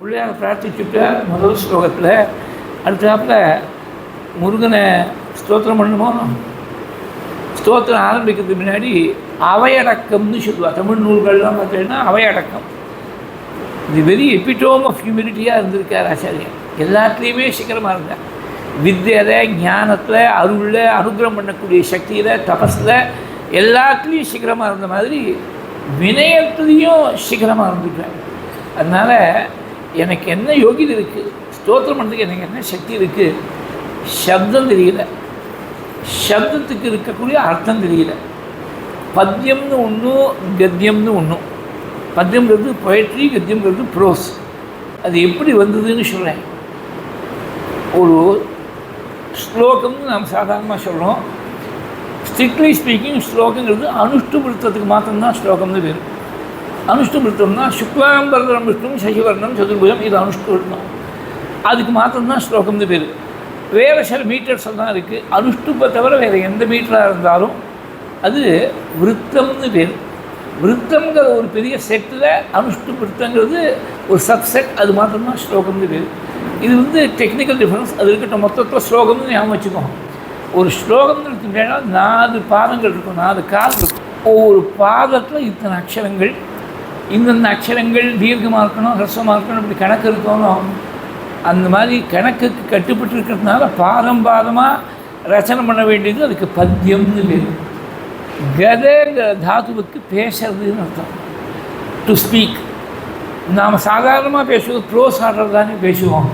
பிள்ளையார் பிரார்த்திச்சுட்ட முதல் ஸ்லோகத்தில் அடுத்தாப்பில் முருகனை ஸ்தோத்திரம் பண்ணணுமோ. ஸ்தோத்திரம் ஆரம்பிக்கிறதுக்கு முன்னாடி அவையடக்கம்னு சொல்லுவாள். தமிழ் நூல்கள்லாம் பார்த்தீங்கன்னா அவையடக்கம். இது வெரி எபிட்டோம் ஆஃப் ஹியூமிலிட்டியாக இருந்திருக்கார் ஆச்சாரியன். எல்லாத்துலேயுமே சீக்கிரமாக இருந்தார். வித்தியில், ஞானத்தில், அருளில், அனுகிரகம் பண்ணக்கூடிய சக்தியில், தபஸில் எல்லாத்துலேயும் சீக்கிரமாக இருந்த மாதிரி வினயத்துலேயும் சீக்கிரமாக இருந்துருக்கார். அதனால் எனக்கு என்ன யோகிதை இருக்குது, ஸ்தோத்திரம் பண்ணுறதுக்கு எனக்கு என்ன சக்தி இருக்குது, சப்தம் தெரியல, சப்தத்துக்கு இருக்கக்கூடிய அர்த்தம் தெரியல. பத்தியம்னு ஒன்று, கத்தியம்னு ஒன்று. பத்தியம்ங்கிறது பொயட்ரி, கத்தியம்ங்கிறது ப்ரோஸ். அது எப்படி வந்ததுன்னு சொல்கிறேன். ஒரு ஸ்லோகம்னு நாம் சாதாரணமாக சொல்கிறோம். ஸ்ட்ரிக்ட்லி ஸ்பீக்கிங் ஸ்லோகங்கிறது அனுஷ்டுபிருத்தத்துக்கு மாத்திரம்தான் ஸ்லோகம்னு பேர். அனுஷ்டுபிருத்தம்னா சுக்லாம்பரம் விஷ்ணும் சசிவர்ணம் சதுர்புஜம், இது அனுஷ்டுபிருத்தம். அதுக்கு மாத்திரம்தான் ஸ்லோகம்னு பேர். வேறு சில மீட்டர்ஸ் தான் இருக்குது. அனுஷ்டுப்பை தவிர வேறு எந்த மீட்டராக இருந்தாலும் அது விருத்தம்னு பேர். விருத்தங்கிற ஒரு பெரிய செட்டில் அனுஷ்டுபிருத்தங்கிறது ஒரு சப்செட், அது மாத்திரம்தான் ஸ்லோகம்னு பேர். இது டெக்னிக்கல் டிஃப்ரென்ஸ். அது இருக்கட்டும். மொத்தத்தில் ஸ்லோகம்னு ஞாபகம் வச்சுக்கோங்க. ஒரு ஸ்லோகம்னு இருக்குன்னா 4 பாதங்கள் இருக்கும், 4 கால் இருக்கும். ஒவ்வொரு பாதத்தில் இத்தனை அக்ஷரங்கள், இந்தந்த அக்ஷரங்கள் தீர்க்கமாக இருக்கணும், ரசமாக இருக்கணும், இப்படி கணக்கு இருக்கணும். அந்த மாதிரி கணக்குக்கு கட்டுப்பட்டு இருக்கிறதுனால பாதமாக ரச்சனை பண்ண வேண்டியது. அதுக்கு பத்தியம்னு பேர். கதைங்கிற தாத்துவுக்கு பேசுறதுன்னு அர்த்தம், டு ஸ்பீக். நாம் சாதாரணமாக பேசுவது ப்ரோஸ் ஆர்டர் தானே பேசுவோம்.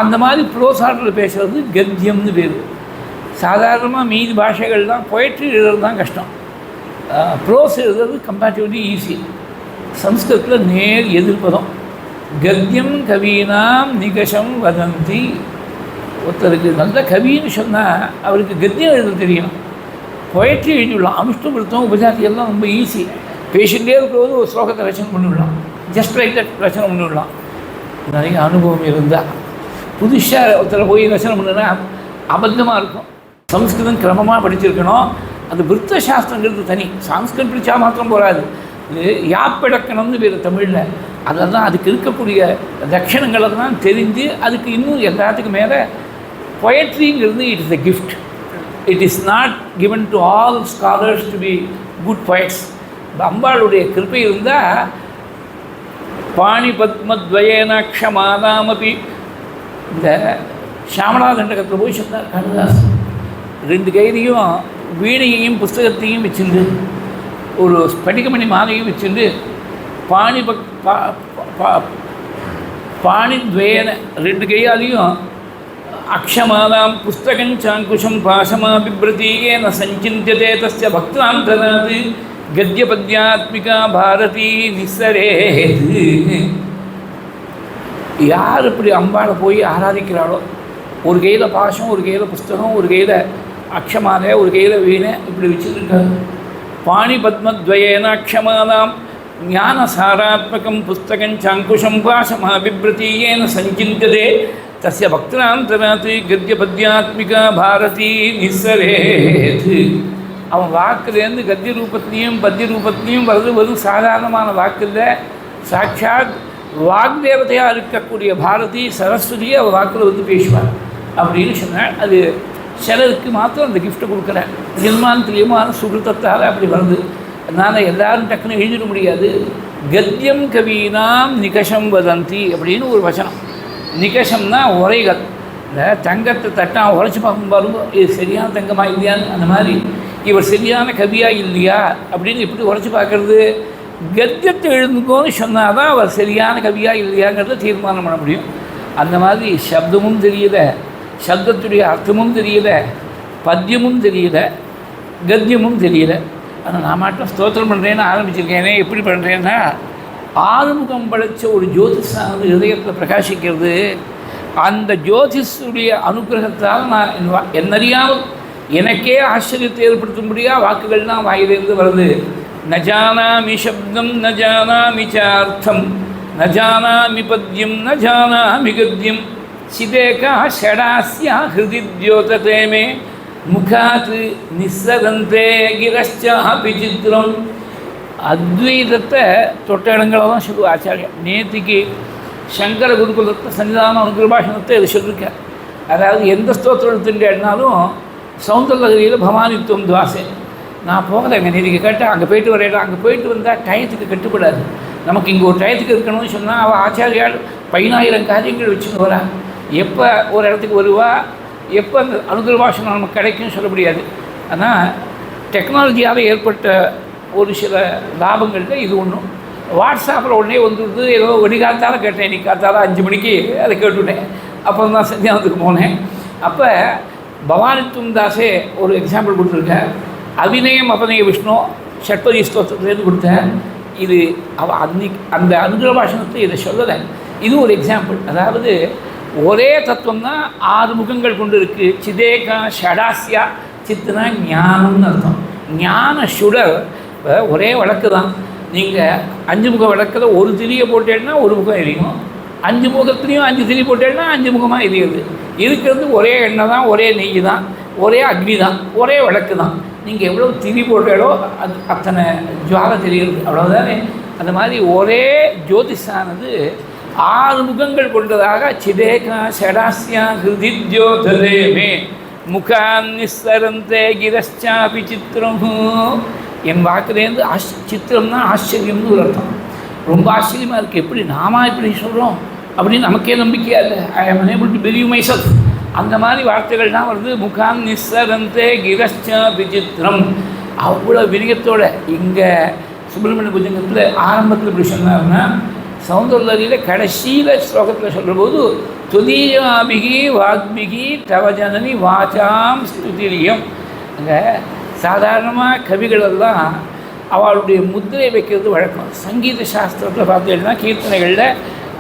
அந்த மாதிரி ப்ரோஸ் ஆர்டரில் பேசுகிறது கத்தியம்னு பேர். சாதாரணமாக மீதி பாஷைகள் தான் பொயட்ரி எழுதுறது தான் கஷ்டம். ப்ரோஸ் எழுதுறது கம்பேரிட்டிவ்லி ஈஸி. சம்ஸ்கிருதத்தில் நேர் எதிர்ப்பதம். கத்தியம் கவீனாம் நிகஷம் வதந்தி. ஒருத்தருக்கு நல்ல கவின்னு சொன்னால் அவருக்கு கத்தியம் எழுத தெரியணும், பொயட்ரி எழுதிவிடலாம். அனுஷ்டுபிருத்தம் உபஜாதி எல்லாம் ரொம்ப ஈஸி. பேஷண்ட்டே இருக்கிறது ஒரு ஸ்லோகத்தை ரச்சனை பண்ணிவிடலாம், ஜஸ்ட் லைக் தட் ரச்சனை பண்ணிவிடலாம். நிறைய அனுபவம் இருந்தால் புதுசாக ஒருத்தரை போய் ரச்சனை பண்ணுன்னா அபத்தமாக இருக்கும். சம்ஸ்கிருதம் கிரமமாக படிச்சிருக்கணும். அது விருத்த சாஸ்திரங்கிறது தனி. சான்ஸ்கிருத் படித்தா மாத்திரம் போகாது. இது யாப்பிடக்கணம்னு பேர் தமிழில். அதெல்லாம் அதுக்கு இருக்கக்கூடிய லட்சணங்களை தான் தெரிஞ்சு அதுக்கு இன்னும் எல்லாத்துக்கும் மேலே பொயட்ரிங்கிறது it is a gift. It is not given to all scholars to be good poets. அம்பாளுடைய கிருப்பை இருந்தால் பாணி பத்மத்வயேனாட்சமானாமபி. இந்த ஷாமலா தண்டகத்தில் போய் சொன்னார் கண்ணதாசன். 2 கையிலையும் வீணையையும் புஸ்தகத்தையும் வச்சுருந்து, ஒரு ஸ்படிகமணி மாலையும் வச்சுருந்து, பாணித்வேன 2 கையாலையும் அக்ஷமாலாம் புஸ்தகம் சாங்குஷம் பாசமா பிப்ரதீயேன சஞ்சிந்தியதே தஸ்ய பக்தாந்தராத் கத்யபத்யாத்மிகா பாரதி நிஸ்ஸரேத். யார் இப்படி அம்பாளை போய் ஆராதிக்கிறாளோ, ஒரு கையில் பாசம், ஒரு கையில் புஸ்தகம், ஒரு கையில் அக்ஷமாலை, ஒரு கையில் வீணை, இப்படி வச்சுருக்காங்க. பாணி பத்மத்வயேன அக்ஷமாலாம் ஞான சாராத்மகம் புஸ்தகம் சாங்குஷம் பாசமா பிப்ரதீயேன சஞ்சிந்தியதே தஸ்ய பக்தாந்தராத் கத்யபத்யாத்மிகா பாரதி நிஸ்ஸரேத். அவன் வாக்குலேருந்து கத்திய ரூபத்திலையும் பத்திய ரூபத்திலையும் வெறும் சாதாரணமான வாக்கு இல்லை. சாட்சாத் வாக்தேவதையாக இருக்கக்கூடிய பாரதி சரஸ்வதியை அவள் வாக்கில் பேசுவார் அப்படின்னு சொன்னாள். அது சிலருக்கு மாத்திரம் அந்த கிஃப்ட்டை கொடுக்குறேன். ஜென்மாந்திரியமான சுகிருத்தத்தால் அப்படி வருது. அதனால் எல்லோரும் டக்குன்னு எழுதிட முடியாது. கத்தியம் கவீனாம் நிகஷம் வதந்தி அப்படின்னு ஒரு வசனம். நிகஷம்னா உரைகள். இந்த தங்கத்தை தட்டான் உரைச்சி பார்க்கும் பாருங்க, இது சரியான தங்கமாக இல்லையான்னு. அந்த மாதிரி இவர் சரியான கவியாக இல்லையா அப்படின்னு எப்படி உரைச்சி பார்க்குறது? கத்தியத்தை எழுதுங்கோன்னு சொன்னால் தான் அவர் சரியான கவியாக இல்லையாங்கிறத தீர்மானம் பண்ண முடியும். அந்த மாதிரி சப்தமும் தெரியல, சப்தத்துடைய அர்த்தமும் தெரியல, பத்தியமும் தெரியல, கத்தியமும் தெரியல. ஆனால் நான் மட்டும் ஸ்தோத்திரம் பண்ணுறேன்னு ஆரம்பிச்சிருக்கேனே. எப்படி பண்ணுறேன்னா, ஆறுமுகம் படைத்த ஒரு ஜோதிஷானது ஹிருதயத்தில் பிரகாசிக்கிறது. அந்த ஜோதிஷுடைய அனுகிரகத்தால் நான் என்னறியாமல் எனக்கே ஆச்சரியத்தை ஏற்படுத்தும்படியாக வாக்குகள் தான் வாயிலிருந்து வருது. நஜானாமி சப்தம் நஜானாமி சார்த்தம் நஜானாமி பத்யம் நஜானாமி கத்யம் சிதேகா ஷடாஸ்யா ஹிருதி தியோததே மே முகாத் நிஸ்ஸரந்தே கிரஷ்சா விசித்திரம். அத்வைதத்தை தொட்ட இடங்களை தான் சொல்லுவோம் ஆச்சாரியம். நேற்றுக்கு சங்கர குருகுலத்தை சன்னிதான அனுகிரபாஷணத்தை இது சொல்லியிருக்கேன். அதாவது எந்த ஸ்தோத்திரம் எடுத்துட்டேன்னாலும் சௌந்தரலகரியில் பவானித்துவம் துவாசை. நான் போகலைங்க, நீங்கள் கேட்டால் அங்கே போயிட்டு வரையில அங்கே போயிட்டு வந்தால் டயத்துக்கு கட்டுப்படாது. நமக்கு இங்கே ஒரு டயத்துக்கு இருக்கணும்னு சொன்னால் அவள் ஆச்சாரியால் 10,000 காரியங்கள் வச்சுன்னு வரா. எப்போ ஒரு இடத்துக்கு வருவா, எப்போ அந்த அனுகிரபாஷணம் நமக்கு கிடைக்கும்னு சொல்ல முடியாது. ஆனால் டெக்னாலஜியால் ஏற்பட்ட ஒரு சில லாபங்களில் இது ஒன்றும். வாட்ஸ்அப்பில் உடனே வந்துடுது. ஏதோ வெடிகாலத்தால் கேட்டேன், இன்றைக்கி காலத்தால் 5 மணிக்கு அதை கேட்டுவிட்டேன். அப்புறம் தான் சந்தியானத்துக்கு போனேன். அப்போ பவானித்துவம் தாஸே ஒரு எக்ஸாம்பிள் கொடுத்துருக்கேன். அபிநயம் அபநய விஷ்ணு ஷட்பதி ஸ்தோத்திரத்துலேருந்து கொடுத்தேன். இது அன்னைக்கு அந்த அனுகிரபாஷணத்தை இதை சொல்லலை. இது ஒரு எக்ஸாம்பிள். அதாவது ஒரே தத்துவம் தான் 6 முகங்கள் கொண்டு இருக்குது. சிதேகா ஷடாஸ்யா சித்துனா ஞானம்னு அர்த்தம். ஞான சுடர் ஒரே வழக்கு தான். நீங்கள் 5 முக விளக்கில் ஒரு திரியை போட்டேன்னா ஒரு முகம் எரியும், 5 முகத்துலேயும் 5 திரி போட்டேன்னா 5 முகமாக எரியுது. இருக்கிறது ஒரே எண்ணெய் தான், ஒரே நெய் தான், ஒரே அக்னி தான், ஒரே விளக்கு தான். நீங்கள் எவ்வளோ திரி போட்டாலோ அது அத்தனை ஜுவாலை தெரியுது, அவ்வளோதானே. அந்த மாதிரி ஒரே ஜோதிஷானது 6 முகங்கள் கொண்டதாக சிதேகா ஷடாஸ்யா ஹிருதித்யோதரேமே முகான் நிஸ்ஸரந்தே கிரஸ்சாபி சித்திரம். என் வாக்குலேருந்து சித்திரம்னா ஆச்சரியம்னு ஒரு அர்த்தம். ரொம்ப ஆச்சரியமாக இருக்குது. எப்படி நாம இப்படி சொல்கிறோம் அப்படின்னு நமக்கே நம்பிக்கையாக இல்லை. I am unable to believe myself. அந்த மாதிரி வார்த்தைகள்லாம் வருது. முகான் நிஸ்ஸரந்தே கிரஸ்சாபி சித்திரம். அவ்வளோ வினயத்தோட இங்கே சுப்பிரமணிய புஜங்கத்தில் ஆரம்பத்தில் இப்படி சொன்னாருன்னா, சௌந்தரலகரியில் கடைசியில் ஸ்லோகத்தில் சொல்கிற போது துதீயாபிகி வாக்பிகி தவஜனனி வாச்சாம் ஸ்துதிரியம். அங்கே சாதாரணமாக கவிகளெல்லாம் அவளுடைய முத்திரை வைக்கிறது வழக்கம். சங்கீத சாஸ்திரத்தில் பார்த்தீங்கன்னா கீர்த்தனைகளில்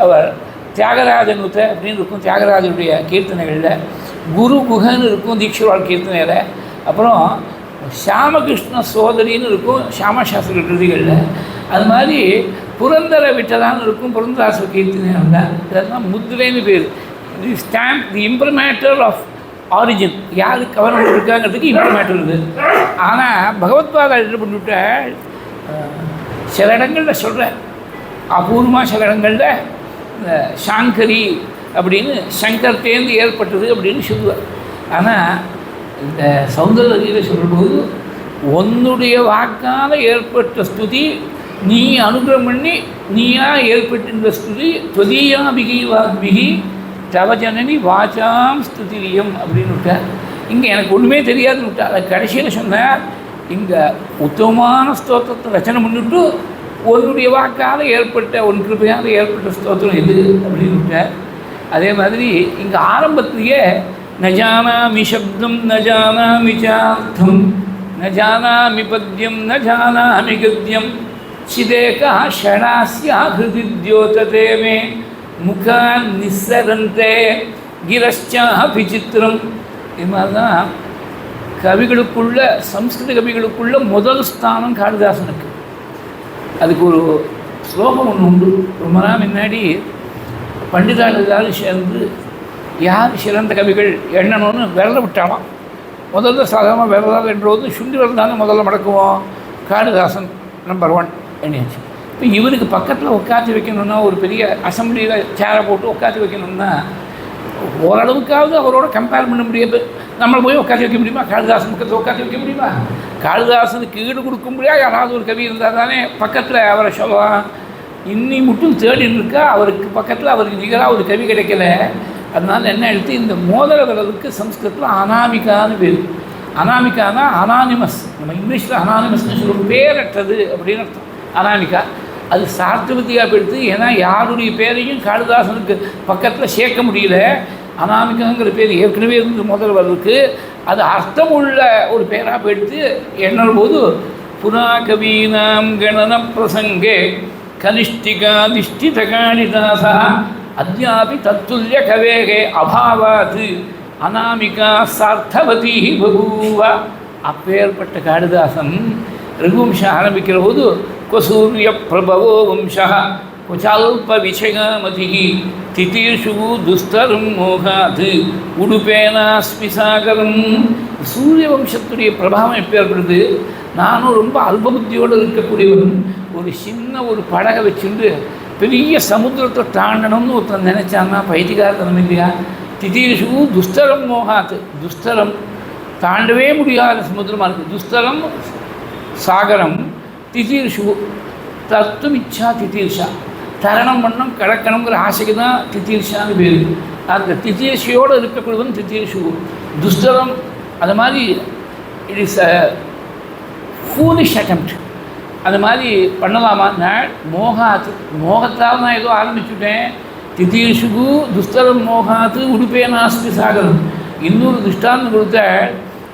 அவர் தியாகராஜனுத்த அப்படின்னு இருக்கும். தியாகராஜனுடைய கீர்த்தனைகளில் குரு குஹன்னு இருக்கும் தீட்சிதர் கீர்த்தனையில். அப்புறம் ஷியாமகிருஷ்ண சோதரின்னு இருக்கும் ஷியாமசாஸ்திர கிருதிகளில். அது மாதிரி புரந்தர விட்டலான்னு இருக்கும் புரந்தராசர் கீர்த்தனை. இதெல்லாம் முத்திரைன்னு பேர். தி ஸ்டாம்ப், தி இம்ப்ரிமேட்டர் ஆஃப் ஆரிஜின். யாருக்கு கவனம் இருக்காங்கிறதுக்கு இம்ப்ரிமேட்டர் இருக்குது. ஆனால் பகவத்பாதா என்ன பண்ணிவிட்ட சில இடங்களில் சொல்கிறேன், அபூர்வமாக சில இடங்களில் சாங்கரி அப்படின்னு சங்கர்த்தேந்து ஏற்பட்டது அப்படின்னு சொல்லுவார். ஆனால் இந்த சௌந்தரலகரியில் சொல்லும்போது உன்னுடைய வாக்கால் ஏற்பட்ட ஸ்துதி நீ அனுகிரகம் பண்ணி நீயா ஏற்பட்டிருந்த ஸ்துதி தொதியாபிகி வாக்பிகி தவஜனனி வாச்சாம் ஸ்துதிரியம் அப்படின்னு விட்டார். இங்கே எனக்கு ஒன்றுமே தெரியாதுன்னு விட்டார். அதை கடைசியில் சொன்னார், இங்கே உத்தமமான ஸ்தோத்திரத்தை ரச்சனை பண்ணிவிட்டு உன்னுடைய வாக்கால் ஏற்பட்ட உன் கிருபையால் ஏற்பட்ட ஸ்தோத்திரம் எது அப்படின்னு விட்டார். அதே மாதிரி இங்கே ஆரம்பத்திலேயே நஜானாமி சப்தம் நஜானாமி சார்த்தம் நஜானாமி பத்யம் நஜானாமி கத்யம் சிதேகா ஷடாஸ்யா ஹிருதித்யோததே மே முகான் நிஸ்ஸரந்தே கிரஸ்சாபி சித்திரம். இது மாதிரி தான் கவிகளுக்குள்ள சம்ஸ்கிருத கவிகளுக்குள்ள முதல் ஸ்தானம் காளிதாசனுக்கு. அதுக்கு ஒரு ஸ்லோகம் ஒன்று உண்டு. ரொம்ப நாள் முன்னாடி பண்டிதாள் எல்லாரும் சேர்ந்து யார் சிறந்த கவிகள் எண்ணணும்னு விரல விட்டாலாம். முதல்ல சாதாரணமாக விரலால் என்றது சுண்டி விரல் முதல்ல மடக்குவோம். காளிதாசன் நம்பர் 1 எண்ணியாச்சு. இப்போ இவருக்கு பக்கத்தில் உட்காந்து வைக்கணுன்னா, ஒரு பெரிய அசம்பிளியில் சேரை போட்டு உட்காந்து வைக்கணும்னா ஓரளவுக்காவது அவரோட கம்பேர் பண்ண முடியாது. நம்மளை போய் உட்காந்து வைக்க முடியுமா? காளிதாசன் பக்கத்தில் உட்காந்து வைக்க முடியுமா? காளிதாசனுக்கு ஈடு கொடுக்கும்படியா யாராவது ஒரு கவி இருந்தால் தானே பக்கத்தில் அவரை சொல்லலாம். இன்னி மட்டும் தேடின்னு இருக்கா. அவருக்கு பக்கத்தில் அவருக்கு நிகராக ஒரு கவி கிடைக்கல. அதனால் என்ன எடுத்து இந்த மோதிர விரலுக்கு சம்ஸ்கிருதத்தில் அனாமிகான்னு பேர். அனாமிகானா அனானிமஸ். நம்ம இங்கிலீஷில் அனானிமஸ்ன்னு சொல்லுவோம், பேரற்றது அப்படின்னு அர்த்தம். அனாமிகா அது சார்த்தவதியாக போயிடுது. ஏன்னா யாருடைய பேரையும் காளிதாசனுக்கு பக்கத்தில் சேர்க்க முடியல. அனாமிகாங்கிற பேர் ஏற்கனவே இருந்து முதல் வரலுக்கு அது அர்த்தமுள்ள ஒரு பேராக போயிடுத்து. என்னும் போது புனா கவீனாம் கணன பிரசங்கே கனிஷ்டிகாதிஷ்டித காளிதாசா அத்யாபி தத்துல்ய கவேகே அபாவாது அனாமிகா சார்த்தவதி பபூவ. அப்பேற்பட்ட காளிதாசன் ரகுவம்சம் ஆரம்பிக்கிற போது கொசூரிய பிரபவோ வம்சா குச்சால்ப விஷயமதி திதீஷு துஸ்தரம் மோகாது உடுப்பேனாஸ்மி சாகரம். சூரிய வம்சத்துடைய பிரபாவம் எப்பேற்படுது. நானும் ரொம்ப அல்பபுத்தியோடு இருக்கக்கூடியவன். ஒரு சின்ன ஒரு படகை வச்சுட்டு பெரிய சமுத்திரத்தை தாண்டணும்னு ஒருத்தன் நினச்சான்னா பைத்தியகாரத்தனம் இல்லையா? திதீர்ஷு துஸ்தரம் மோகாத்து, துஸ்தரம் தாண்டவே முடியாத சமுத்திரமாக இருக்குது. துஸ்தரம் சாகரம், திதீர்ஷு தத்துவம் இச்சா திதீர்ஷா, தரணம் பண்ணணும் கடக்கணுங்கிற ஆசைக்கு தான் திதீர்ஷான்னு பேர். அந்த திதீர்ஷையோடு இருக்கக்கூடியவன் திதீர்ஷு. துஸ்தரம் அது மாதிரி it is a foolish attempt. அது மாதிரி பண்ணலாமா? மோகாத்து, மோகத்தால் நான் ஏதோ ஆரம்பிச்சுட்டேன். திதீர்ஷுகு துஸ்தரம் மோகாத்து உடுப்பே நாஸ்தி சாகரம். இன்னொரு திருஷ்டாந்தம் கொடுத்த,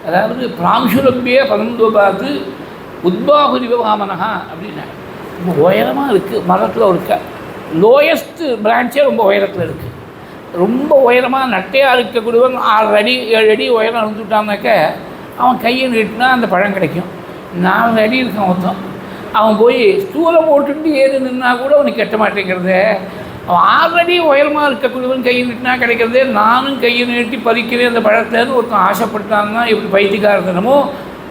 அதாவது பிராம்சுரப்பிய பரந்தோபாத்து உத்பாகுரிவ வாமனஹா அப்படின்னா ரொம்ப உயரமாக இருக்குது. மரத்தில் இருக்க லோயஸ்ட் பிரான்ச்சே ரொம்ப உயரத்தில் இருக்குது. ரொம்ப உயரமாக நட்டையாக இருக்கக்கூடியவன் 6 அடி 7 அடி உயரம் இருந்துட்டான்னாக்க அவன் கையை நீட்டினா அந்த பழம் கிடைக்கும். 4 அடி இருக்கான் மொத்தம். அவன் போய் ஸ்டூலை போட்டுட்டு ஏறி நின்னா கூட அவனுக்கு கெட்ட மாட்டேங்கிறது. அவன் 6 அடி உயரமாக இருக்கக்கூடியவன் கையை நீட்டினா கிடைக்கிறதே. நானும் கையை நீட்டி பறிக்கிறேன் அந்த பழத்தைன்னு ஒருத்தன் ஆசைப்பட்டான்னா இப்படி பைத்தியகாரத்தனமோ.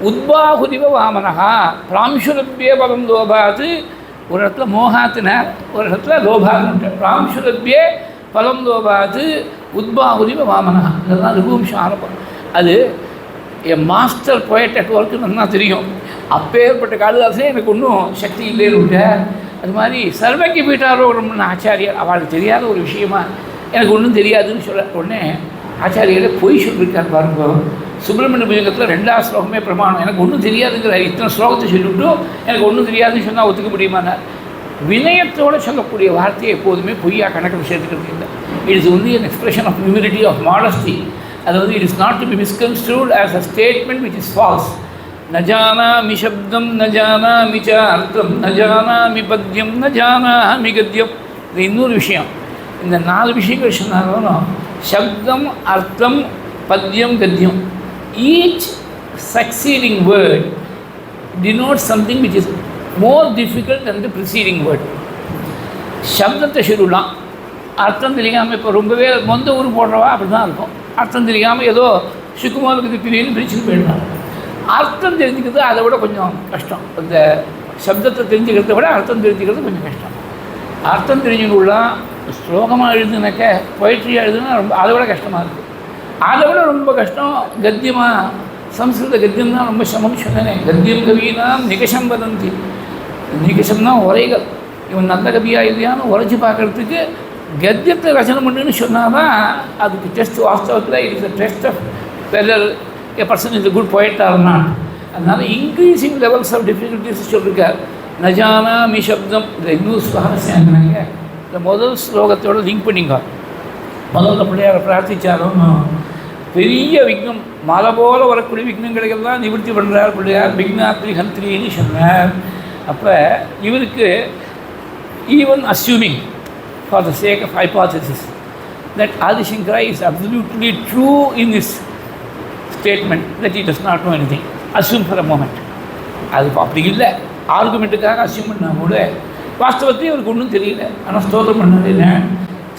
உத்பாகுதிவ வாமனஹா பிராம்சுரப்பிய பலம் லோபாத்து, ஒரு இடத்துல மோகாத்தினார், ஒரு இடத்துல லோபாத்து. பிராம்சுரப்பிய பலம் லோபாத்து உத்பாகுதிவ வாமனஹா, இதெல்லாம் ரகுவம்சம் ஆரம்பம். அது என் மாஸ்டர் போயட் அட் ஒர்க்கு நல்லா தெரியும். அப்பேற்பட்ட காளிதாசே எனக்கு ஒன்றும் சக்தி இல்லைன்னு விட்ட. அது மாதிரி சர்வக்கி பீட்டாரோகம்னு ஆச்சாரியார், அவளுக்கு தெரியாத ஒரு விஷயமா எனக்கு ஒன்றும் தெரியாதுன்னு சொல்ல உடனே ஆச்சாரியரே பொய் சொல்லியிருக்காரு பாருங்க. சுப்பிரமணிய புஜங்கத்தில் 2வது ஸ்லோகமே பிரமாணம். எனக்கு ஒன்றும் தெரியாதுங்கிற இத்தனை ஸ்லோகத்தை சொல்லிவிட்டு எனக்கு ஒன்றும் தெரியாதுன்னு சொன்னால் ஒத்துக்க முடியுமானார். வினயத்தோடு சொல்லக்கூடிய வார்த்தையை எப்போதுமே பொய்யா கணக்கில் சேர்த்துக்கிறது இல்லை. It is only an expression of humility, of modesty. அதாவது it is not to be misconstrued as a statement which is false. ந ஜானாமி சப்தம் ந ஜானாமி ச அர்த்தம் ந ஜானாமி பத்யம் ந ஜானாமி கத்யம். இது இன்னொரு விஷயம். இந்த 4 விஷயங்கள் சொன்னாலும் சப்தம் அர்த்தம் பத்யம் கத்யம், each succeeding word denotes something which is more difficult than the preceding word. சப்தத்தை சொல்லிடலாம், அர்த்தம் தெரியாமல் இப்போ ரொம்பவே மொந்த ஊர் போடுறவா அப்படி தான் இருக்கும். அர்த்தம் தெரியாமல் ஏதோ சுக்குமாருக்கு பிரின்னு பிரிச்சுட்டு போயிடலாம். அர்த்தம் தெரிஞ்சுக்கிறது அதை விட கொஞ்சம் கஷ்டம். அந்த சப்தத்தை தெரிஞ்சுக்கிறத விட அர்த்தம் தெரிஞ்சுக்கிறது கொஞ்சம் கஷ்டம். அர்த்தம் தெரிஞ்சுக்கலாம் ஸ்லோகமாக எழுதுனாக்க பொயட்ரியாக எழுதுனா ரொம்ப அதை விட கஷ்டமாக இருக்குது. அதை விட ரொம்ப கஷ்டம் கத்தியமாக, சம்ஸ்கிருத கத்தியம் தான் ரொம்ப சமம் சொன்னேன். கத்தியம் கவினாம் நிகஷம் வதந்தி. நிகஷம்னா உரைகள். இவன் நல்ல கவியாக இல்லையான்னு உரைச்சி பார்க்குறதுக்கு கத்தியத்தை ரச்சனை பண்ணுன்னு சொன்னால் தான் அதுக்கு டெஸ்ட். வாஸ்தவத்தில் it is a test of whether a person is a good poet or not. அதனால் இன்க்ரீஸிங் லெவல்ஸ் ஆஃப் டிஃபிகல்ட்டிஸ் சொல்லியிருக்கார். நஜானா மீ சப்தம். இதை இன்னும் சுவாரஸ்யாங்க. இந்த முதல் ஸ்லோகத்தோடு லிங்க் பண்ணிங்க. முதல்ல பிள்ளையாரை பிரார்த்தித்தாலும் பெரிய விக்னம், மலை போல வரக்கூடிய விக்னங்களுக்கெல்லாம் நிவர்த்தி பண்ணுறார் பிள்ளையார். விக்னாத்ரி ஹந்திரின்னு சொன்னார். அப்போ இவருக்கு even assuming for the sake of hypothesis that Adi Shankara is absolutely true in this statement that he does not know anything. Assume for a moment. அது அப்படி இல்லை, ஆர்குமெண்ட்டுக்காக அஸ்யூம் பண்ணால் கூட வாஸ்தவத்தையும் அவருக்கு ஒன்றும் தெரியல. ஆனால் ஸ்தோத்திரம் பண்ணதில்லை.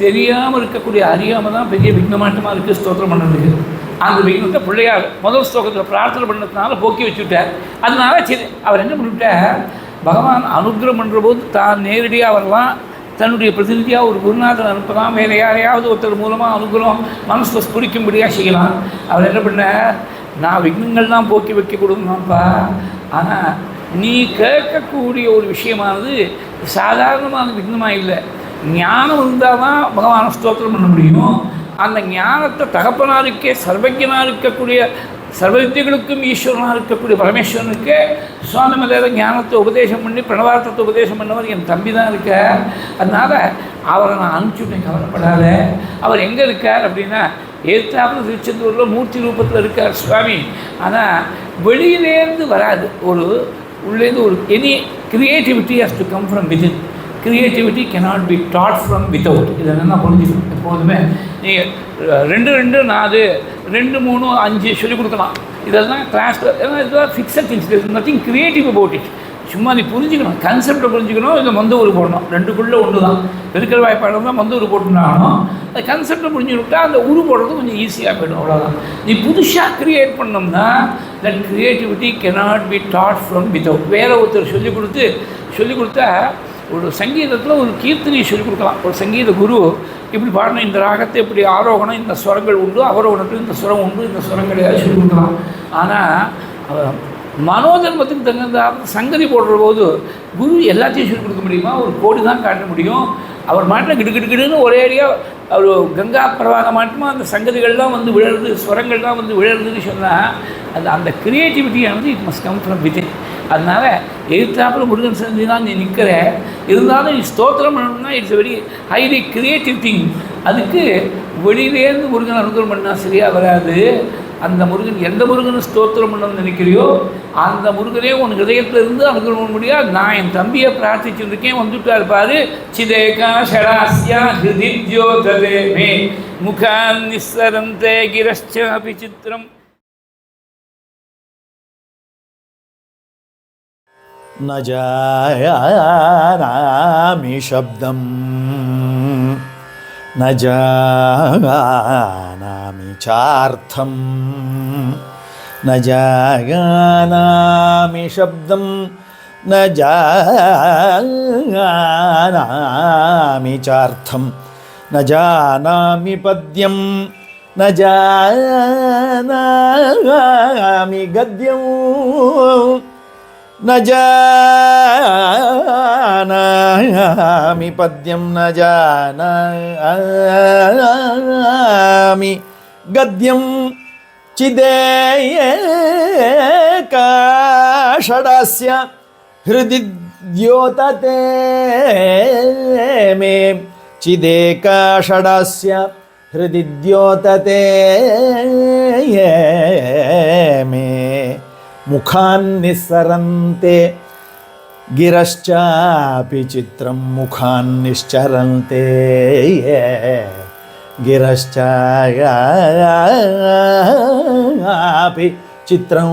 தெரியாமல் இருக்கக்கூடிய அறியாமல் தான் பெரிய விக்னமாட்டமாக இருக்குது ஸ்தோத்திரம் பண்ணுறதுக்கு. அந்த விக்னத்தை பிள்ளையார் முதல் ஸ்லோகத்தில் பிரார்த்தனை பண்ணதுனால போக்கி வச்சுவிட்டார். அதனால சரி அவர் என்ன பண்ணிவிட்டார், பகவான் அனுகிரகம் பண்ணுற போது தான் நேரடியாக வரலாம், தன்னுடைய பிரதிநிதியாக ஒரு குருநாதன் அனுப்பலாம், வேறு யாரையாவது ஒருத்தர் மூலமாக அனுகிரகம் மனசை ஸ்புரிக்கும்படியாக செய்யலாம். அவர் என்ன பண்ண, நான் விக்னங்கள்லாம் போக்கி வைக்க கொடுங்கப்பா, ஆனால் நீ கேட்கக்கூடிய ஒரு விஷயமானது சாதாரணமான விக்னமாக இல்லை. ஞானம் இருந்தால் தான் பகவானை ஸ்தோத்திரம் பண்ண முடியும். அந்த ஞானத்தை தகப்பனாருக்கே சர்வஜனாக இருக்கக்கூடிய சர்வவித்தியர்களுக்கும் ஈஸ்வரனாக இருக்கக்கூடிய பரமேஸ்வரனுக்கு சுவாமி மலையில் ஞானத்தை உபதேசம் பண்ணி பிரணவார்த்தத்தை உபதேசம் பண்ணவர் என் தம்பி தான் இருக்கார். அதனால் அவரை நான் அனுப்பிச்சுட்டேன், கவலைப்படாத. அவர் எங்கே இருக்கார் அப்படின்னா ஏத்தாப்புல திருச்செந்தூரில் மூர்த்தி ரூபத்தில் இருக்கார் சுவாமி. ஆனால் வெளியிலேருந்து வராது, ஒரு உள்ளேருந்து ஒரு any creativity has to come from within. Creativity cannot be taught from without. இதை என்ன புரிஞ்சுக்கணும். எப்போதுமே நீங்கள் 2 2 4 2 3 5 சொல்லிக் கொடுக்கலாம். இதெல்லாம் கிளாஸில், ஏன்னா இதெல்லாம் fixed things, nothing creative about it. சும்மா நீ புரிஞ்சுக்கணும், கன்செப்டை புரிஞ்சுக்கணும். இல்லை மொந்த ஊர் போடணும், 2க்குள்ளே ஒன்று தான். பெருக்கல் வாய்ப்பாடு தான் மொந்த ஊர் போட்டுனாலும் அது கன்செப்டை புரிஞ்சுக்கிட்டா அந்த உரு போடுறது கொஞ்சம் ஈஸியாக போய்டும். அவ்வளோதான். நீ புதுசாக க்ரியேட் பண்ணோம்னா that creativity cannot be taught from without. வேறு ஒருத்தர் சொல்லிக் கொடுத்தா ஒரு சங்கீதத்தில் ஒரு கீர்த்தனையை சொல்லிக் கொடுக்கலாம். ஒரு சங்கீத குரு இப்படி பாடணும், இந்த ராகத்தை இப்படி ஆரோகணம், இந்த ஸ்வரங்கள் உண்டு, அவரோகணத்தில் இந்த ஸ்வரம் உண்டு, இந்த ஸ்வரம் கிடையாது சொல்லிக் கொடுக்கலாம். ஆனால் மனோதர்மத்துக்கு தகுந்த சங்கதி போடுற போது குரு எல்லாத்தையும் சொல்லிக் கொடுக்க முடியுமா? ஒரு கோடி தான் காட்ட முடியும். அவர் மாட்டில் கிடுகிடுன்னு ஒரே ஏரியாக அவர் கங்கா பிரவாக மாட்டோமா அந்த சங்கதிகள்லாம் வந்து விழுறது, ஸ்வரங்கள்லாம் வந்து விழுறதுன்னு சொன்னால் அந்த க்ரியேட்டிவிட்டியானது it must come from within. அதனால் எழுத்தாப்பில் முருகன் சந்தி தான் நீ நிற்கிற, இருந்தாலும் நீ ஸ்தோத்திரம் பண்ணணும்னா it's very highly creative thing. அதுக்கு வெளியிலேருந்து முருகன் அனுகூலம் பண்ணால் சரியாக வராது. அந்த முருகன் எந்த முருகனை ஸ்தோத்திரம் பண்ணணும்னு நினைக்கிறியோ அந்த முருகனே உன் ஹிருதயத்தில் இருந்து அனுகூலம் பண்ண முடியாது. நான் என் தம்பியை பிரார்த்திச்சுருக்கேன், வந்துட்டா இருப்பார். சிதேகா ஷடாஸ்யா ஹிருதித்யோததே மே முகான் நிஸ்ஸரந்தே கிரஷ்சாபி சித்திரம். न जानामि शब्दं न जानामि चार्थं न जानामि शब्दं न जानामि चार्थं न जानामि पद्यं न जानामि गद्यं न जानामि पद्यं न जानामि गद्यं चिदेका षडस्य हृदि द्योतते मे चिदेका षडस्य हृदि द्योतते मे मुखान्निस्सरन्ते गिरश्चापि चित्रं मुखान्निश्चरन्ते गिरश्चापि चित्रं